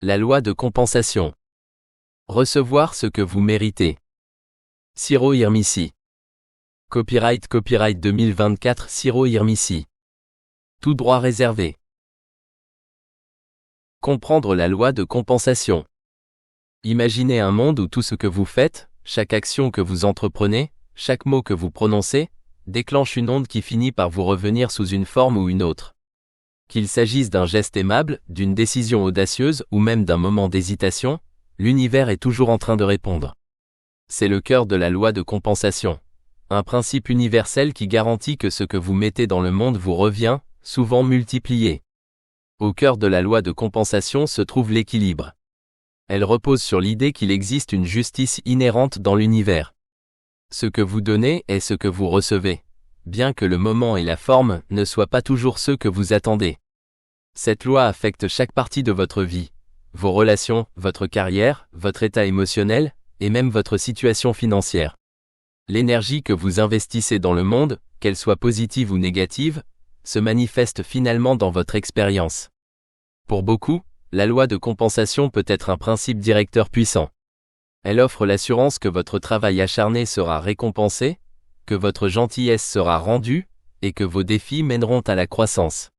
La loi de compensation. Recevoir ce que vous méritez. Ciro Hirmissi. Copyright 2024 Ciro Hirmissi. Tout droit réservé. Comprendre la loi de compensation. Imaginez un monde où tout ce que vous faites, chaque action que vous entreprenez, chaque mot que vous prononcez, déclenche une onde qui finit par vous revenir sous une forme ou une autre. Qu'il s'agisse d'un geste aimable, d'une décision audacieuse ou même d'un moment d'hésitation, l'univers est toujours en train de répondre. C'est le cœur de la loi de compensation. Un principe universel qui garantit que ce que vous mettez dans le monde vous revient, souvent multiplié. Au cœur de la loi de compensation se trouve l'équilibre. Elle repose sur l'idée qu'il existe une justice inhérente dans l'univers. Ce que vous donnez est ce que vous recevez, bien que le moment et la forme ne soient pas toujours ceux que vous attendez. Cette loi affecte chaque partie de votre vie, vos relations, votre carrière, votre état émotionnel, et même votre situation financière. L'énergie que vous investissez dans le monde, qu'elle soit positive ou négative, se manifeste finalement dans votre expérience. Pour beaucoup, la loi de compensation peut être un principe directeur puissant. Elle offre l'assurance que votre travail acharné sera récompensé, que votre gentillesse sera rendue, et que vos défis mèneront à la croissance.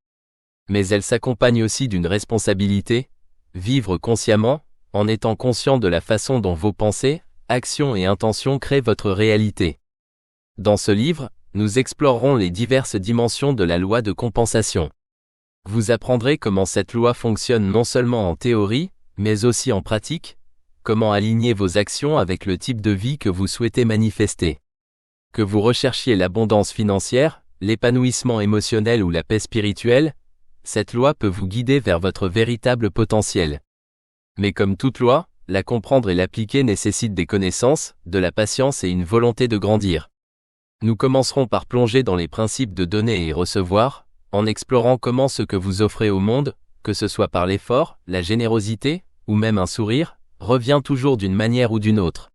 Mais elle s'accompagne aussi d'une responsabilité, vivre consciemment, en étant conscient de la façon dont vos pensées, actions et intentions créent votre réalité. Dans ce livre, nous explorerons les diverses dimensions de la loi de compensation. Vous apprendrez comment cette loi fonctionne non seulement en théorie, mais aussi en pratique, comment aligner vos actions avec le type de vie que vous souhaitez manifester. Que vous recherchiez l'abondance financière, l'épanouissement émotionnel ou la paix spirituelle, cette loi peut vous guider vers votre véritable potentiel. Mais comme toute loi, la comprendre et l'appliquer nécessite des connaissances, de la patience et une volonté de grandir. Nous commencerons par plonger dans les principes de donner et recevoir, en explorant comment ce que vous offrez au monde, que ce soit par l'effort, la générosité, ou même un sourire, revient toujours d'une manière ou d'une autre.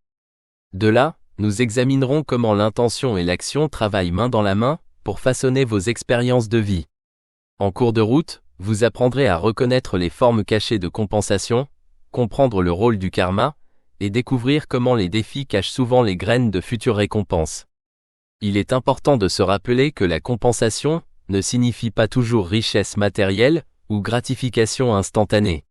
De là, nous examinerons comment l'intention et l'action travaillent main dans la main, pour façonner vos expériences de vie. En cours de route, vous apprendrez à reconnaître les formes cachées de compensation, comprendre le rôle du karma, et découvrir comment les défis cachent souvent les graines de futures récompenses. Il est important de se rappeler que la compensation ne signifie pas toujours richesse matérielle ou gratification instantanée.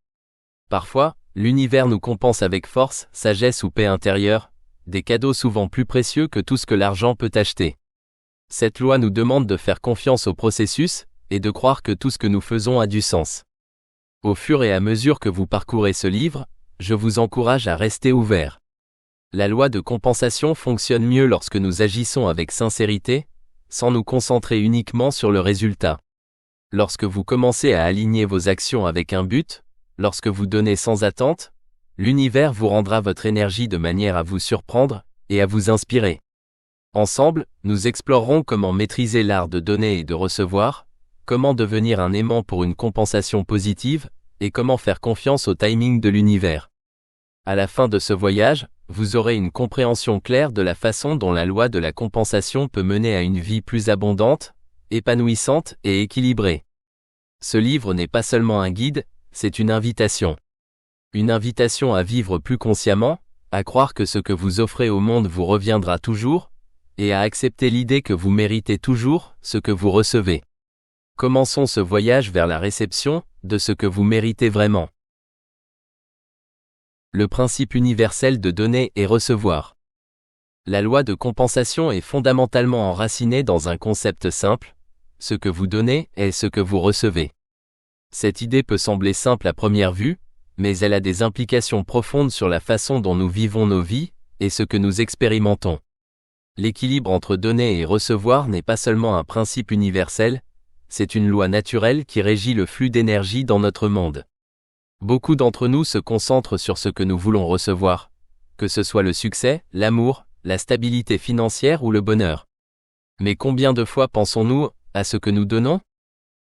Parfois, l'univers nous compense avec force, sagesse ou paix intérieure, des cadeaux souvent plus précieux que tout ce que l'argent peut acheter. Cette loi nous demande de faire confiance au processus et de croire que tout ce que nous faisons a du sens. Au fur et à mesure que vous parcourez ce livre, je vous encourage à rester ouvert. La loi de compensation fonctionne mieux lorsque nous agissons avec sincérité, sans nous concentrer uniquement sur le résultat. Lorsque vous commencez à aligner vos actions avec un but, lorsque vous donnez sans attente, l'univers vous rendra votre énergie de manière à vous surprendre et à vous inspirer. Ensemble, nous explorerons comment maîtriser l'art de donner et de recevoir, comment devenir un aimant pour une compensation positive, et comment faire confiance au timing de l'univers. À la fin de ce voyage, vous aurez une compréhension claire de la façon dont la loi de la compensation peut mener à une vie plus abondante, épanouissante et équilibrée. Ce livre n'est pas seulement un guide, c'est une invitation. Une invitation à vivre plus consciemment, à croire que ce que vous offrez au monde vous reviendra toujours, et à accepter l'idée que vous méritez toujours ce que vous recevez. Commençons ce voyage vers la réception de ce que vous méritez vraiment. Le principe universel de donner et recevoir. La loi de compensation est fondamentalement enracinée dans un concept simple, ce que vous donnez est ce que vous recevez. Cette idée peut sembler simple à première vue, mais elle a des implications profondes sur la façon dont nous vivons nos vies et ce que nous expérimentons. L'équilibre entre donner et recevoir n'est pas seulement un principe universel, c'est une loi naturelle qui régit le flux d'énergie dans notre monde. Beaucoup d'entre nous se concentrent sur ce que nous voulons recevoir, que ce soit le succès, l'amour, la stabilité financière ou le bonheur. Mais combien de fois pensons-nous à ce que nous donnons ?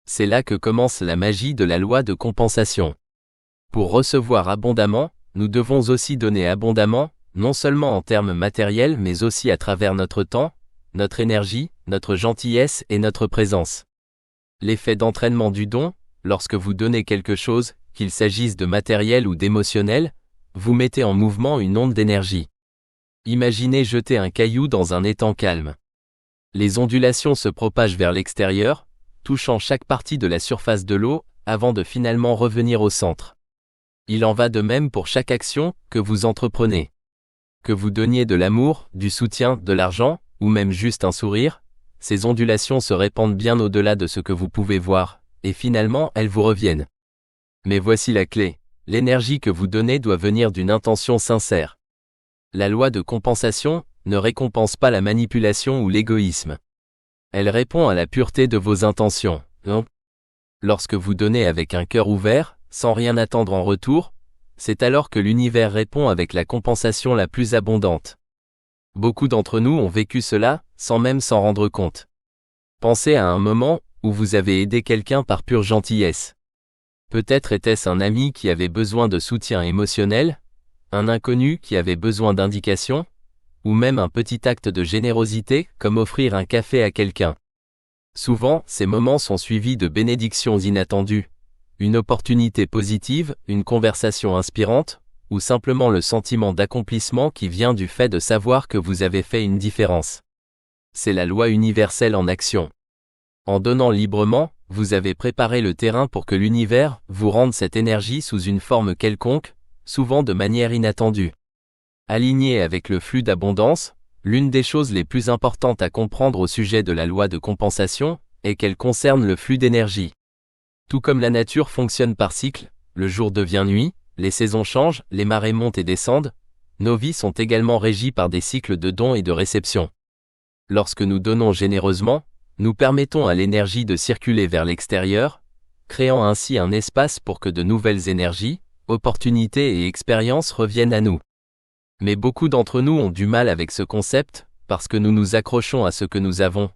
C'est là que commence la magie de la loi de compensation. Pour recevoir abondamment, nous devons aussi donner abondamment, non seulement en termes matériels mais aussi à travers notre temps, notre énergie, notre gentillesse et notre présence. L'effet d'entraînement du don, lorsque vous donnez quelque chose qu'il s'agisse de matériel ou d'émotionnel, vous mettez en mouvement une onde d'énergie. Imaginez jeter un caillou dans un étang calme. Les ondulations se propagent vers l'extérieur, touchant chaque partie de la surface de l'eau, avant de finalement revenir au centre. Il en va de même pour chaque action que vous entreprenez. Que vous donniez de l'amour, du soutien, de l'argent, ou même juste un sourire, ces ondulations se répandent bien au-delà de ce que vous pouvez voir, et finalement elles vous reviennent. Mais voici la clé, l'énergie que vous donnez doit venir d'une intention sincère. La loi de compensation ne récompense pas la manipulation ou l'égoïsme. Elle répond à la pureté de vos intentions. Lorsque vous donnez avec un cœur ouvert, sans rien attendre en retour, c'est alors que l'univers répond avec la compensation la plus abondante. Beaucoup d'entre nous ont vécu cela, sans même s'en rendre compte. Pensez à un moment où vous avez aidé quelqu'un par pure gentillesse. Peut-être était-ce un ami qui avait besoin de soutien émotionnel, un inconnu qui avait besoin d'indications, ou même un petit acte de générosité, comme offrir un café à quelqu'un. Souvent, ces moments sont suivis de bénédictions inattendues, une opportunité positive, une conversation inspirante, ou simplement le sentiment d'accomplissement qui vient du fait de savoir que vous avez fait une différence. C'est la loi universelle en action. En donnant librement, vous avez préparé le terrain pour que l'univers vous rende cette énergie sous une forme quelconque, souvent de manière inattendue. Aligné avec le flux d'abondance, l'une des choses les plus importantes à comprendre au sujet de la loi de compensation est qu'elle concerne le flux d'énergie. Tout comme la nature fonctionne par cycle, le jour devient nuit, les saisons changent, les marées montent et descendent, nos vies sont également régies par des cycles de dons et de réception. Lorsque nous donnons généreusement, nous permettons à l'énergie de circuler vers l'extérieur, créant ainsi un espace pour que de nouvelles énergies, opportunités et expériences reviennent à nous. Mais beaucoup d'entre nous ont du mal avec ce concept, parce que nous nous accrochons à ce que nous avons,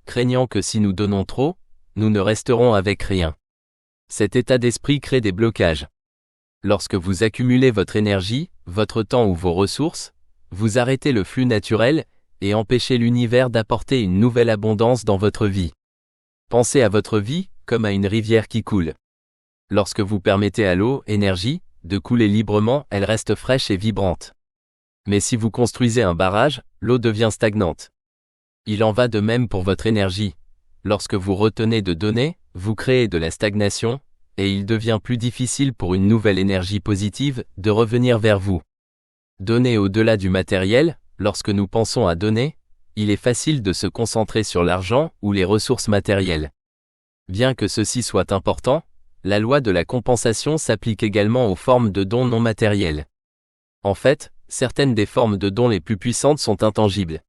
craignant que si nous donnons trop, nous ne resterons avec rien. Cet état d'esprit crée des blocages. Lorsque vous accumulez votre énergie, votre temps ou vos ressources, vous arrêtez le flux naturel et empêchez l'univers d'apporter une nouvelle abondance dans votre vie. Pensez à votre vie comme à une rivière qui coule. Lorsque vous permettez à l'eau, énergie, de couler librement, elle reste fraîche et vibrante. Mais si vous construisez un barrage, l'eau devient stagnante. Il en va de même pour votre énergie. Lorsque vous retenez de donner, vous créez de la stagnation, et il devient plus difficile pour une nouvelle énergie positive de revenir vers vous. Donner au-delà du matériel, lorsque nous pensons à donner, il est facile de se concentrer sur l'argent ou les ressources matérielles. Bien que ceci soit important, la loi de la compensation s'applique également aux formes de dons non matériels. En fait, certaines des formes de dons les plus puissantes sont intangibles.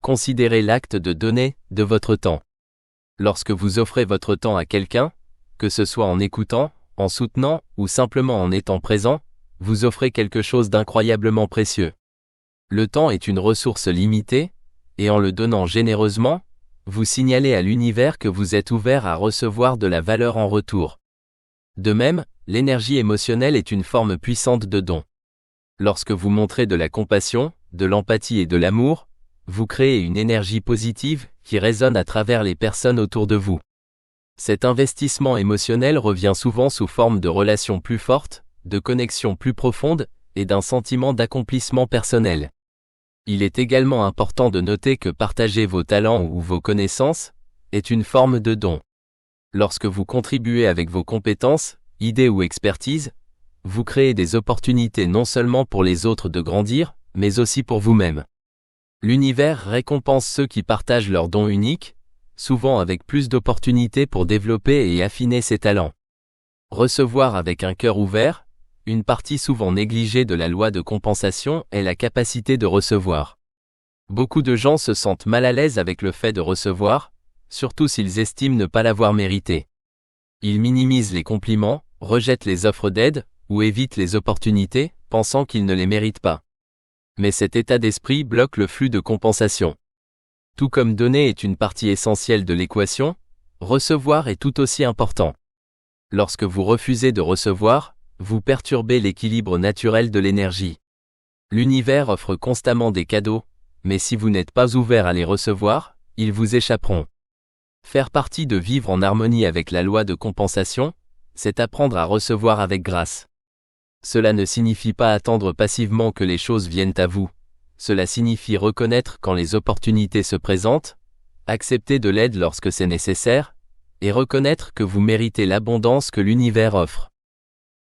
Considérez l'acte de donner de votre temps. Lorsque vous offrez votre temps à quelqu'un, que ce soit en écoutant, en soutenant ou simplement en étant présent, vous offrez quelque chose d'incroyablement précieux. Le temps est une ressource limitée, et en le donnant généreusement, vous signalez à l'univers que vous êtes ouvert à recevoir de la valeur en retour. De même, l'énergie émotionnelle est une forme puissante de don. Lorsque vous montrez de la compassion, de l'empathie et de l'amour, vous créez une énergie positive qui résonne à travers les personnes autour de vous. Cet investissement émotionnel revient souvent sous forme de relations plus fortes, de connexions plus profondes et d'un sentiment d'accomplissement personnel. Il est également important de noter que partager vos talents ou vos connaissances est une forme de don. Lorsque vous contribuez avec vos compétences, idées ou expertise, vous créez des opportunités non seulement pour les autres de grandir, mais aussi pour vous-même. L'univers récompense ceux qui partagent leurs dons uniques, souvent avec plus d'opportunités pour développer et affiner ses talents. Recevoir avec un cœur ouvert, une partie souvent négligée de la loi de compensation est la capacité de recevoir. Beaucoup de gens se sentent mal à l'aise avec le fait de recevoir, surtout s'ils estiment ne pas l'avoir mérité. Ils minimisent les compliments, rejettent les offres d'aide, ou évitent les opportunités, pensant qu'ils ne les méritent pas. Mais cet état d'esprit bloque le flux de compensation. Tout comme donner est une partie essentielle de l'équation, recevoir est tout aussi important. Lorsque vous refusez de recevoir, vous perturbez l'équilibre naturel de l'énergie. L'univers offre constamment des cadeaux, mais si vous n'êtes pas ouvert à les recevoir, ils vous échapperont. Faire partie de vivre en harmonie avec la loi de compensation, c'est apprendre à recevoir avec grâce. Cela ne signifie pas attendre passivement que les choses viennent à vous. Cela signifie reconnaître quand les opportunités se présentent, accepter de l'aide lorsque c'est nécessaire, et reconnaître que vous méritez l'abondance que l'univers offre.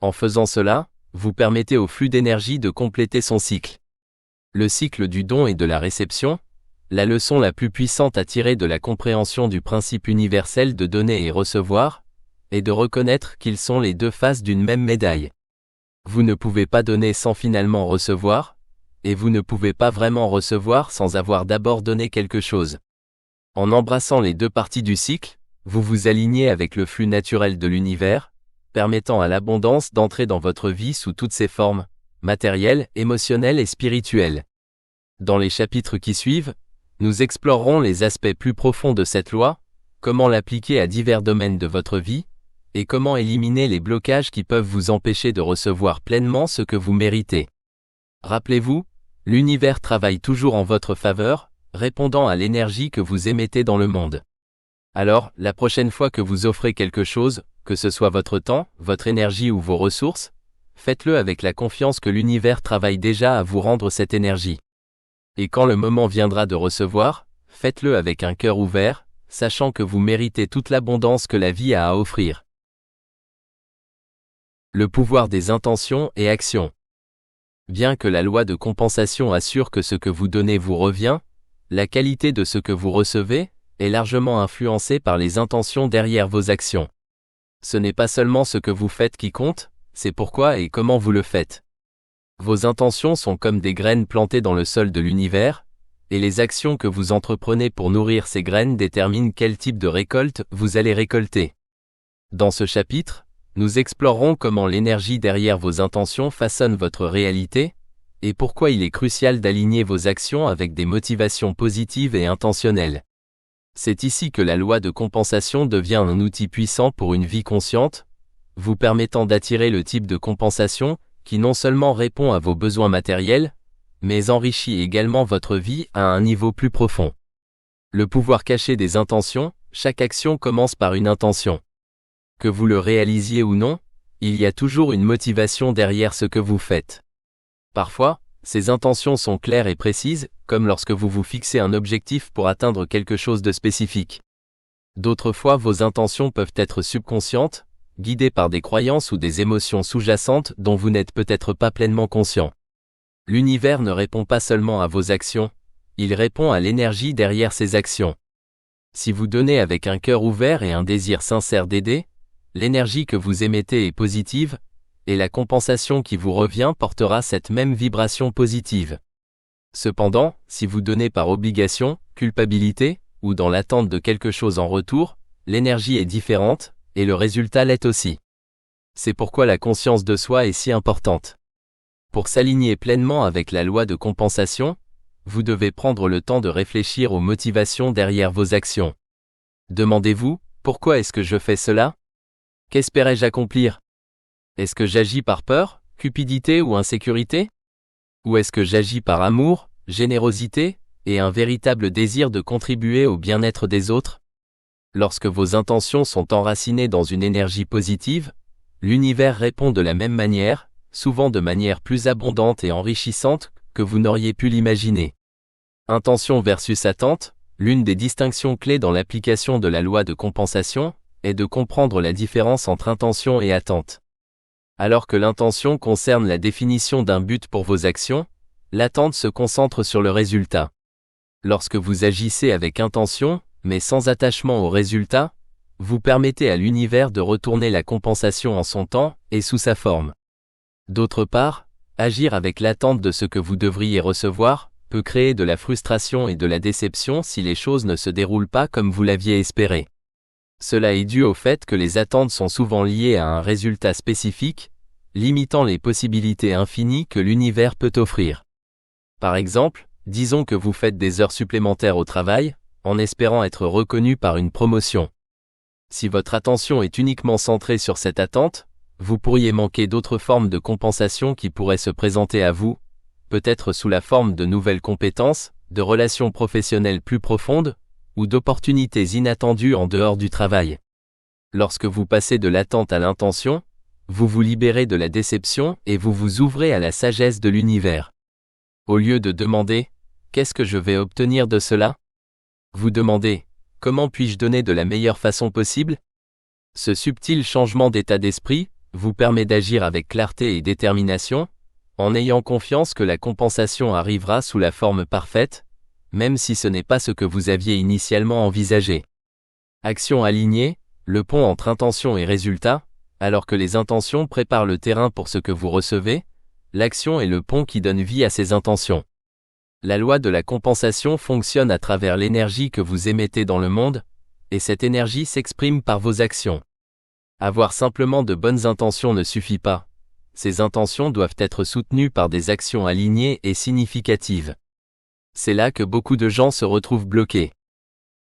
En faisant cela, vous permettez au flux d'énergie de compléter son cycle. Le cycle du don et de la réception, la leçon la plus puissante à tirer de la compréhension du principe universel de donner et recevoir, est de reconnaître qu'ils sont les deux faces d'une même médaille. Vous ne pouvez pas donner sans finalement recevoir, et vous ne pouvez pas vraiment recevoir sans avoir d'abord donné quelque chose. En embrassant les deux parties du cycle, vous vous alignez avec le flux naturel de l'univers, permettant à l'abondance d'entrer dans votre vie sous toutes ses formes, matérielles, émotionnelles et spirituelles. Dans les chapitres qui suivent, nous explorerons les aspects plus profonds de cette loi, comment l'appliquer à divers domaines de votre vie, et comment éliminer les blocages qui peuvent vous empêcher de recevoir pleinement ce que vous méritez. Rappelez-vous, l'univers travaille toujours en votre faveur, répondant à l'énergie que vous émettez dans le monde. Alors, la prochaine fois que vous offrez quelque chose, que ce soit votre temps, votre énergie ou vos ressources, faites-le avec la confiance que l'univers travaille déjà à vous rendre cette énergie. Et quand le moment viendra de recevoir, faites-le avec un cœur ouvert, sachant que vous méritez toute l'abondance que la vie a à offrir. Le pouvoir des intentions et actions. Bien que la loi de compensation assure que ce que vous donnez vous revient, la qualité de ce que vous recevez est largement influencée par les intentions derrière vos actions. Ce n'est pas seulement ce que vous faites qui compte, c'est pourquoi et comment vous le faites. Vos intentions sont comme des graines plantées dans le sol de l'univers, et les actions que vous entreprenez pour nourrir ces graines déterminent quel type de récolte vous allez récolter. Dans ce chapitre, nous explorerons comment l'énergie derrière vos intentions façonne votre réalité, et pourquoi il est crucial d'aligner vos actions avec des motivations positives et intentionnelles. C'est ici que la loi de compensation devient un outil puissant pour une vie consciente, vous permettant d'attirer le type de compensation qui non seulement répond à vos besoins matériels, mais enrichit également votre vie à un niveau plus profond. Le pouvoir caché des intentions, chaque action commence par une intention. Que vous le réalisiez ou non, il y a toujours une motivation derrière ce que vous faites. Parfois, ces intentions sont claires et précises, comme lorsque vous vous fixez un objectif pour atteindre quelque chose de spécifique. D'autres fois, vos intentions peuvent être subconscientes, guidées par des croyances ou des émotions sous-jacentes dont vous n'êtes peut-être pas pleinement conscient. L'univers ne répond pas seulement à vos actions, il répond à l'énergie derrière ces actions. Si vous donnez avec un cœur ouvert et un désir sincère d'aider, l'énergie que vous émettez est positive, et la compensation qui vous revient portera cette même vibration positive. Cependant, si vous donnez par obligation, culpabilité, ou dans l'attente de quelque chose en retour, l'énergie est différente, et le résultat l'est aussi. C'est pourquoi la conscience de soi est si importante. Pour s'aligner pleinement avec la loi de compensation, vous devez prendre le temps de réfléchir aux motivations derrière vos actions. Demandez-vous, pourquoi est-ce que je fais cela ? Qu'espérais-je accomplir ? Est-ce que j'agis par peur, cupidité ou insécurité ? Ou est-ce que j'agis par amour, générosité, et un véritable désir de contribuer au bien-être des autres ? Lorsque vos intentions sont enracinées dans une énergie positive, l'univers répond de la même manière, souvent de manière plus abondante et enrichissante que vous n'auriez pu l'imaginer. Intention versus attente, l'une des distinctions clés dans l'application de la loi de compensation, est de comprendre la différence entre intention et attente. Alors que l'intention concerne la définition d'un but pour vos actions, l'attente se concentre sur le résultat. Lorsque vous agissez avec intention, mais sans attachement au résultat, vous permettez à l'univers de retourner la compensation en son temps et sous sa forme. D'autre part, agir avec l'attente de ce que vous devriez recevoir peut créer de la frustration et de la déception si les choses ne se déroulent pas comme vous l'aviez espéré. Cela est dû au fait que les attentes sont souvent liées à un résultat spécifique, limitant les possibilités infinies que l'univers peut offrir. Par exemple, disons que vous faites des heures supplémentaires au travail, en espérant être reconnu par une promotion. Si votre attention est uniquement centrée sur cette attente, vous pourriez manquer d'autres formes de compensation qui pourraient se présenter à vous, peut-être sous la forme de nouvelles compétences, de relations professionnelles plus profondes, ou d'opportunités inattendues en dehors du travail. Lorsque vous passez de l'attente à l'intention, vous vous libérez de la déception et vous vous ouvrez à la sagesse de l'univers. Au lieu de demander « Qu'est-ce que je vais obtenir de cela ?», vous demandez « Comment puis-je donner de la meilleure façon possible ?» Ce subtil changement d'état d'esprit vous permet d'agir avec clarté et détermination, en ayant confiance que la compensation arrivera sous la forme parfaite, même si ce n'est pas ce que vous aviez initialement envisagé. Action alignée, le pont entre intention et résultat, alors que les intentions préparent le terrain pour ce que vous recevez, l'action est le pont qui donne vie à ces intentions. La loi de la compensation fonctionne à travers l'énergie que vous émettez dans le monde, et cette énergie s'exprime par vos actions. Avoir simplement de bonnes intentions ne suffit pas. Ces intentions doivent être soutenues par des actions alignées et significatives. C'est là que beaucoup de gens se retrouvent bloqués.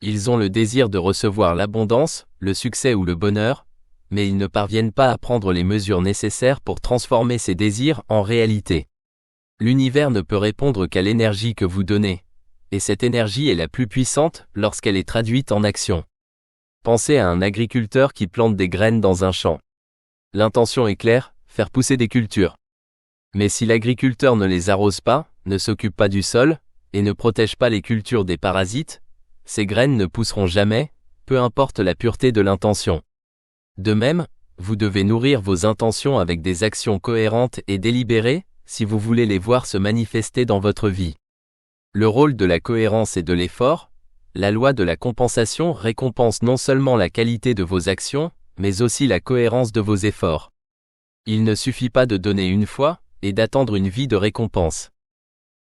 Ils ont le désir de recevoir l'abondance, le succès ou le bonheur, mais ils ne parviennent pas à prendre les mesures nécessaires pour transformer ces désirs en réalité. L'univers ne peut répondre qu'à l'énergie que vous donnez, et cette énergie est la plus puissante lorsqu'elle est traduite en action. Pensez à un agriculteur qui plante des graines dans un champ. L'intention est claire, faire pousser des cultures. Mais si l'agriculteur ne les arrose pas, ne s'occupe pas du sol, et ne protège pas les cultures des parasites, ces graines ne pousseront jamais, peu importe la pureté de l'intention. De même, vous devez nourrir vos intentions avec des actions cohérentes et délibérées, si vous voulez les voir se manifester dans votre vie. Le rôle de la cohérence et de l'effort, la loi de la compensation récompense non seulement la qualité de vos actions, mais aussi la cohérence de vos efforts. Il ne suffit pas de donner une fois, et d'attendre une vie de récompense.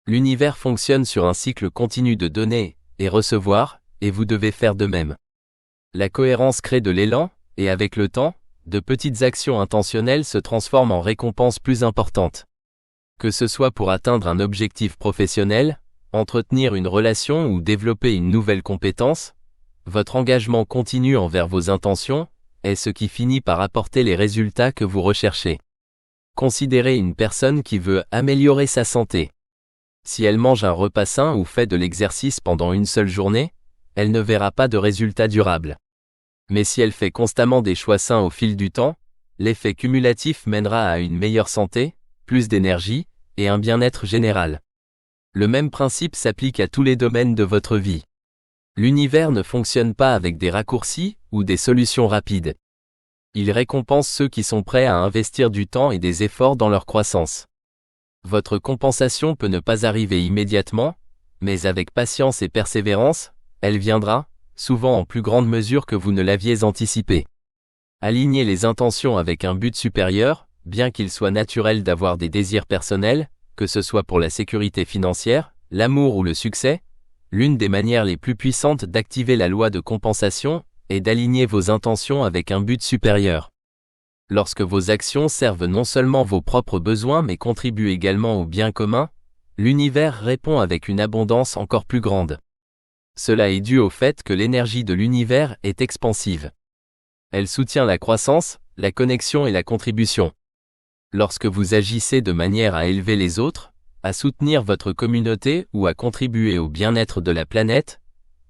L'univers fonctionne sur un cycle continu de donner et recevoir, et vous devez faire de même. La cohérence crée de l'élan, et avec le temps, de petites actions intentionnelles se transforment en récompenses plus importantes. Que ce soit pour atteindre un objectif professionnel, entretenir une relation ou développer une nouvelle compétence, votre engagement continu envers vos intentions est ce qui finit par apporter les résultats que vous recherchez. Considérez une personne qui veut améliorer sa santé. Si elle mange un repas sain ou fait de l'exercice pendant une seule journée, elle ne verra pas de résultats durables. Mais si elle fait constamment des choix sains au fil du temps, l'effet cumulatif mènera à une meilleure santé, plus d'énergie, et un bien-être général. Le même principe s'applique à tous les domaines de votre vie. L'univers ne fonctionne pas avec des raccourcis ou des solutions rapides. Il récompense ceux qui sont prêts à investir du temps et des efforts dans leur croissance. Votre compensation peut ne pas arriver immédiatement, mais avec patience et persévérance, elle viendra, souvent en plus grande mesure que vous ne l'aviez anticipé. Alignez les intentions avec un but supérieur, bien qu'il soit naturel d'avoir des désirs personnels, que ce soit pour la sécurité financière, l'amour ou le succès, l'une des manières les plus puissantes d'activer la loi de compensation est d'aligner vos intentions avec un but supérieur. Lorsque vos actions servent non seulement vos propres besoins mais contribuent également au bien commun, l'univers répond avec une abondance encore plus grande. Cela est dû au fait que l'énergie de l'univers est expansive. Elle soutient la croissance, la connexion et la contribution. Lorsque vous agissez de manière à élever les autres, à soutenir votre communauté ou à contribuer au bien-être de la planète,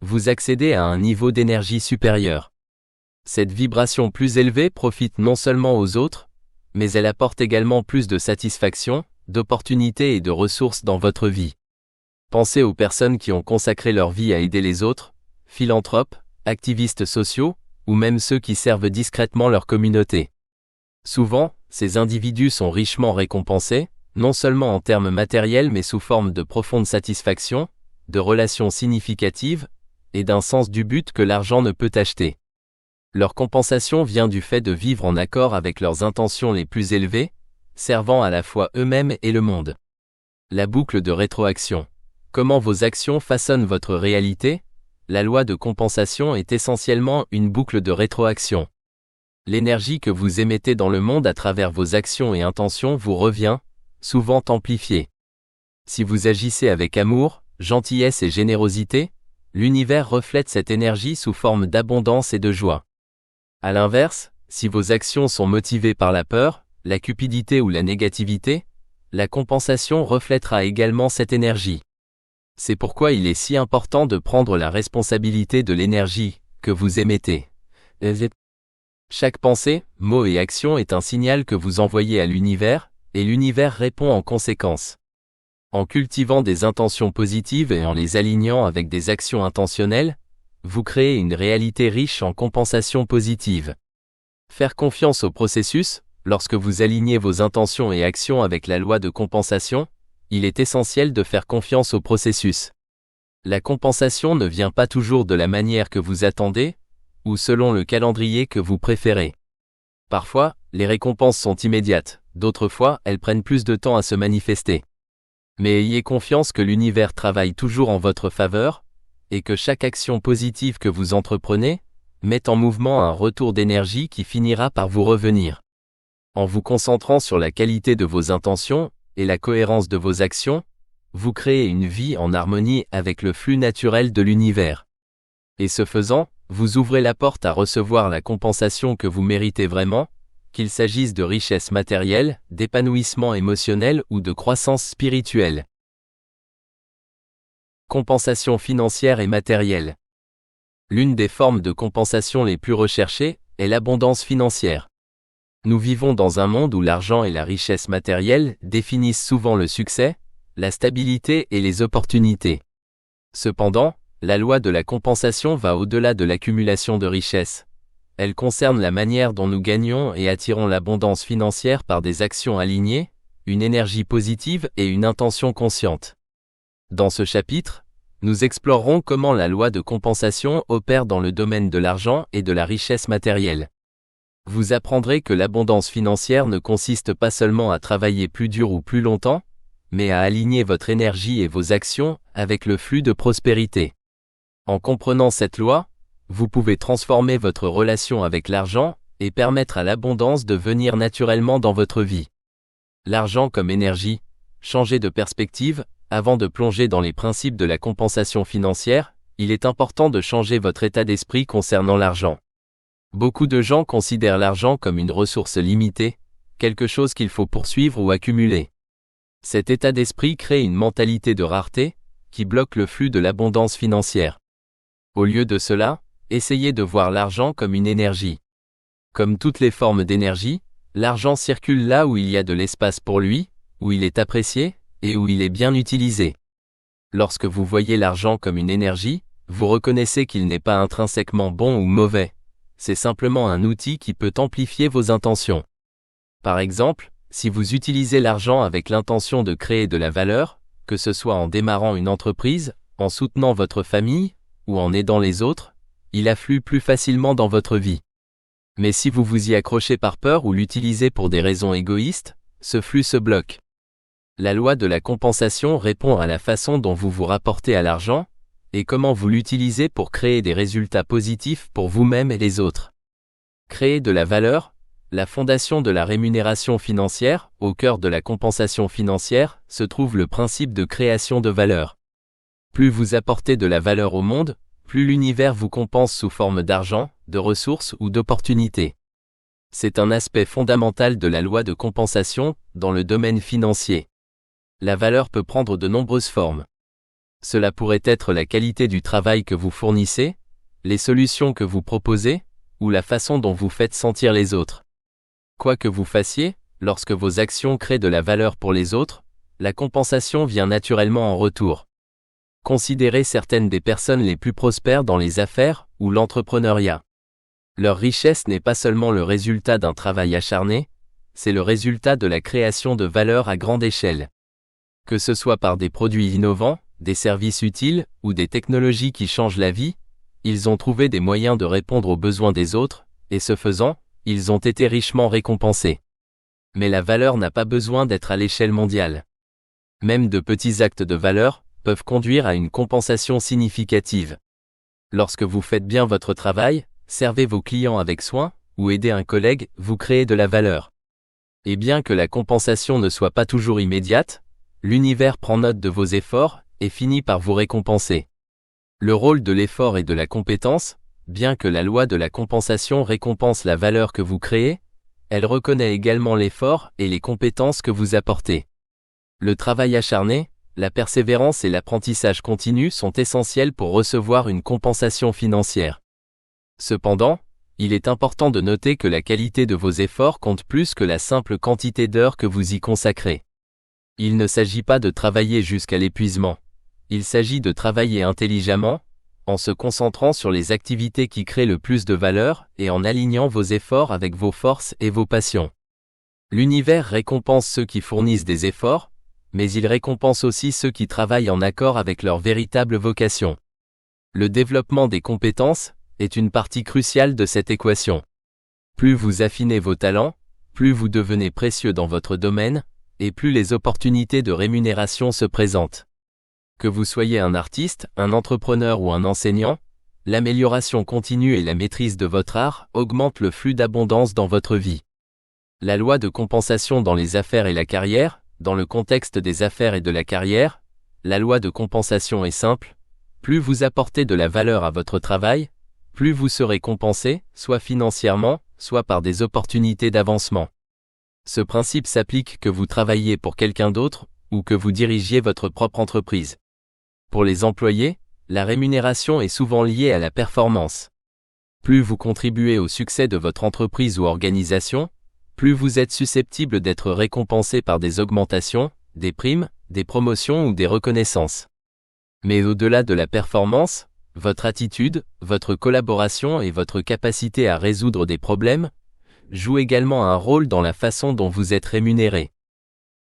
vous accédez à un niveau d'énergie supérieur. Cette vibration plus élevée profite non seulement aux autres, mais elle apporte également plus de satisfaction, d'opportunités et de ressources dans votre vie. Pensez aux personnes qui ont consacré leur vie à aider les autres, philanthropes, activistes sociaux, ou même ceux qui servent discrètement leur communauté. Souvent, ces individus sont richement récompensés, non seulement en termes matériels mais sous forme de profonde satisfaction, de relations significatives, et d'un sens du but que l'argent ne peut acheter. Leur compensation vient du fait de vivre en accord avec leurs intentions les plus élevées, servant à la fois eux-mêmes et le monde. La boucle de rétroaction. Comment vos actions façonnent votre réalité? La loi de compensation est essentiellement une boucle de rétroaction. L'énergie que vous émettez dans le monde à travers vos actions et intentions vous revient, souvent amplifiée. Si vous agissez avec amour, gentillesse et générosité, l'univers reflète cette énergie sous forme d'abondance et de joie. À l'inverse, si vos actions sont motivées par la peur, la cupidité ou la négativité, la compensation reflètera également cette énergie. C'est pourquoi il est si important de prendre la responsabilité de l'énergie que vous émettez. Chaque pensée, mot et action est un signal que vous envoyez à l'univers, et l'univers répond en conséquence. En cultivant des intentions positives et en les alignant avec des actions intentionnelles, vous créez une réalité riche en compensations positives. Faire confiance au processus, lorsque vous alignez vos intentions et actions avec la loi de compensation, il est essentiel de faire confiance au processus. La compensation ne vient pas toujours de la manière que vous attendez, ou selon le calendrier que vous préférez. Parfois, les récompenses sont immédiates, d'autres fois, elles prennent plus de temps à se manifester. Mais ayez confiance que l'univers travaille toujours en votre faveur, et que chaque action positive que vous entreprenez met en mouvement un retour d'énergie qui finira par vous revenir. En vous concentrant sur la qualité de vos intentions et la cohérence de vos actions, vous créez une vie en harmonie avec le flux naturel de l'univers. Et ce faisant, vous ouvrez la porte à recevoir la compensation que vous méritez vraiment, qu'il s'agisse de richesse matérielle, d'épanouissement émotionnel ou de croissance spirituelle. Compensation financière et matérielle. L'une des formes de compensation les plus recherchées est l'abondance financière. Nous vivons dans un monde où l'argent et la richesse matérielle définissent souvent le succès, la stabilité et les opportunités. Cependant, la loi de la compensation va au-delà de l'accumulation de richesses. Elle concerne la manière dont nous gagnons et attirons l'abondance financière par des actions alignées, une énergie positive et une intention consciente. Dans ce chapitre, nous explorerons comment la loi de compensation opère dans le domaine de l'argent et de la richesse matérielle. Vous apprendrez que l'abondance financière ne consiste pas seulement à travailler plus dur ou plus longtemps, mais à aligner votre énergie et vos actions avec le flux de prospérité. En comprenant cette loi, vous pouvez transformer votre relation avec l'argent et permettre à l'abondance de venir naturellement dans votre vie. L'argent comme énergie, changez de perspective. Avant de plonger dans les principes de la compensation financière, il est important de changer votre état d'esprit concernant l'argent. Beaucoup de gens considèrent l'argent comme une ressource limitée, quelque chose qu'il faut poursuivre ou accumuler. Cet état d'esprit crée une mentalité de rareté, qui bloque le flux de l'abondance financière. Au lieu de cela, essayez de voir l'argent comme une énergie. Comme toutes les formes d'énergie, l'argent circule là où il y a de l'espace pour lui, où il est apprécié, et où il est bien utilisé. Lorsque vous voyez l'argent comme une énergie, vous reconnaissez qu'il n'est pas intrinsèquement bon ou mauvais. C'est simplement un outil qui peut amplifier vos intentions. Par exemple, si vous utilisez l'argent avec l'intention de créer de la valeur, que ce soit en démarrant une entreprise, en soutenant votre famille, ou en aidant les autres, il afflue plus facilement dans votre vie. Mais si vous vous y accrochez par peur ou l'utilisez pour des raisons égoïstes, ce flux se bloque. La loi de la compensation répond à la façon dont vous vous rapportez à l'argent, et comment vous l'utilisez pour créer des résultats positifs pour vous-même et les autres. Créer de la valeur, la fondation de la rémunération financière, au cœur de la compensation financière, se trouve le principe de création de valeur. Plus vous apportez de la valeur au monde, plus l'univers vous compense sous forme d'argent, de ressources ou d'opportunités. C'est un aspect fondamental de la loi de compensation dans le domaine financier. La valeur peut prendre de nombreuses formes. Cela pourrait être la qualité du travail que vous fournissez, les solutions que vous proposez, ou la façon dont vous faites sentir les autres. Quoi que vous fassiez, lorsque vos actions créent de la valeur pour les autres, la compensation vient naturellement en retour. Considérez certaines des personnes les plus prospères dans les affaires ou l'entrepreneuriat. Leur richesse n'est pas seulement le résultat d'un travail acharné, c'est le résultat de la création de valeur à grande échelle. Que ce soit par des produits innovants, des services utiles ou des technologies qui changent la vie, ils ont trouvé des moyens de répondre aux besoins des autres, et ce faisant, ils ont été richement récompensés. Mais la valeur n'a pas besoin d'être à l'échelle mondiale. Même de petits actes de valeur peuvent conduire à une compensation significative. Lorsque vous faites bien votre travail, servez vos clients avec soin, ou aidez un collègue, vous créez de la valeur. Et bien que la compensation ne soit pas toujours immédiate, l'univers prend note de vos efforts et finit par vous récompenser. Le rôle de l'effort et de la compétence, bien que la loi de la compensation récompense la valeur que vous créez, elle reconnaît également l'effort et les compétences que vous apportez. Le travail acharné, la persévérance et l'apprentissage continu sont essentiels pour recevoir une compensation financière. Cependant, Il est important de noter que la qualité de vos efforts compte plus que la simple quantité d'heures que vous y consacrez. Il ne s'agit pas de travailler jusqu'à l'épuisement. Il s'agit de travailler intelligemment, en se concentrant sur les activités qui créent le plus de valeur et en alignant vos efforts avec vos forces et vos passions. L'univers récompense ceux qui fournissent des efforts, mais il récompense aussi ceux qui travaillent en accord avec leur véritable vocation. Le développement des compétences est une partie cruciale de cette équation. Plus vous affinez vos talents, plus vous devenez précieux dans votre domaine, et plus les opportunités de rémunération se présentent. Que vous soyez un artiste, un entrepreneur ou un enseignant, l'amélioration continue et la maîtrise de votre art augmentent le flux d'abondance dans votre vie. La loi de compensation dans les affaires et la carrière, dans le contexte des affaires et de la carrière, la loi de compensation est simple. Plus vous apportez de la valeur à votre travail, plus vous serez compensé, soit financièrement, soit par des opportunités d'avancement. Ce principe s'applique que vous travailliez pour quelqu'un d'autre, ou que vous dirigiez votre propre entreprise. Pour les employés, la rémunération est souvent liée à la performance. Plus vous contribuez au succès de votre entreprise ou organisation, plus vous êtes susceptible d'être récompensé par des augmentations, des primes, des promotions ou des reconnaissances. Mais au-delà de la performance, votre attitude, votre collaboration et votre capacité à résoudre des problèmes jouent également un rôle dans la façon dont vous êtes rémunéré.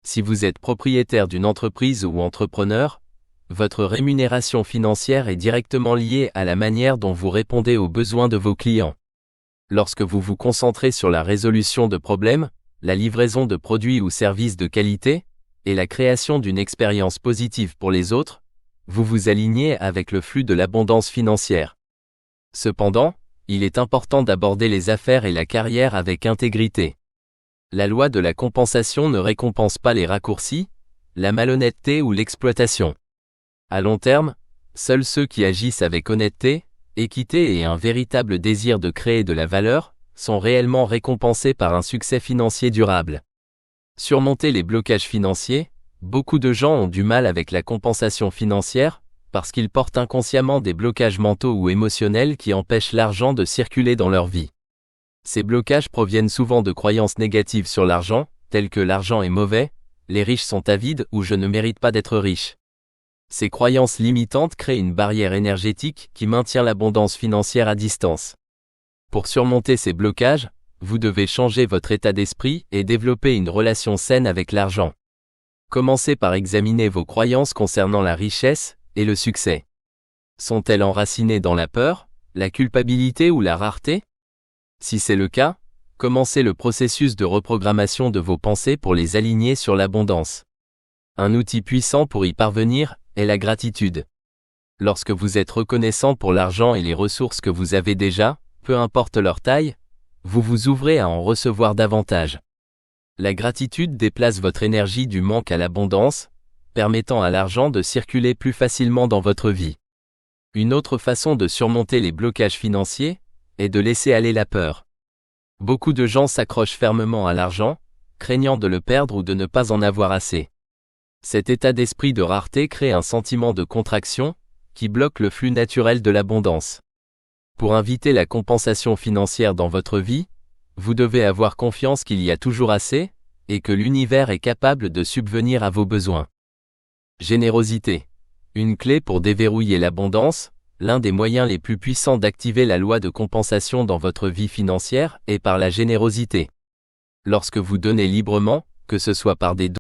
Si vous êtes propriétaire d'une entreprise ou entrepreneur, votre rémunération financière est directement liée à la manière dont vous répondez aux besoins de vos clients. Lorsque vous vous concentrez sur la résolution de problèmes, la livraison de produits ou services de qualité, et la création d'une expérience positive pour les autres, vous vous alignez avec le flux de l'abondance financière. Cependant, il est important d'aborder les affaires et la carrière avec intégrité. La loi de la compensation ne récompense pas les raccourcis, la malhonnêteté ou l'exploitation. À long terme, seuls ceux qui agissent avec honnêteté, équité et un véritable désir de créer de la valeur sont réellement récompensés par un succès financier durable. Surmonter les blocages financiers. Beaucoup de gens ont du mal avec la compensation financière, parce qu'ils portent inconsciemment des blocages mentaux ou émotionnels qui empêchent l'argent de circuler dans leur vie. Ces blocages proviennent souvent de croyances négatives sur l'argent, telles que l'argent est mauvais, les riches sont avides ou je ne mérite pas d'être riche. Ces croyances limitantes créent une barrière énergétique qui maintient l'abondance financière à distance. Pour surmonter ces blocages, vous devez changer votre état d'esprit et développer une relation saine avec l'argent. Commencez par examiner vos croyances concernant la richesse et le succès. Sont-elles enracinées dans la peur, la culpabilité ou la rareté? Si c'est le cas, commencez le processus de reprogrammation de vos pensées pour les aligner sur l'abondance. Un outil puissant pour y parvenir est la gratitude. Lorsque vous êtes reconnaissant pour l'argent et les ressources que vous avez déjà, peu importe leur taille, vous vous ouvrez à en recevoir davantage. La gratitude déplace votre énergie du manque à l'abondance, permettant à l'argent de circuler plus facilement dans votre vie. Une autre façon de surmonter les blocages financiers est de laisser aller la peur. Beaucoup de gens s'accrochent fermement à l'argent, craignant de le perdre ou de ne pas en avoir assez. Cet état d'esprit de rareté crée un sentiment de contraction, qui bloque le flux naturel de l'abondance. Pour inviter la compensation financière dans votre vie, vous devez avoir confiance qu'il y a toujours assez, et que l'univers est capable de subvenir à vos besoins. Générosité. Une clé pour déverrouiller l'abondance, l'un des moyens les plus puissants d'activer la loi de compensation dans votre vie financière est par la générosité. Lorsque vous donnez librement, que ce soit par des dons,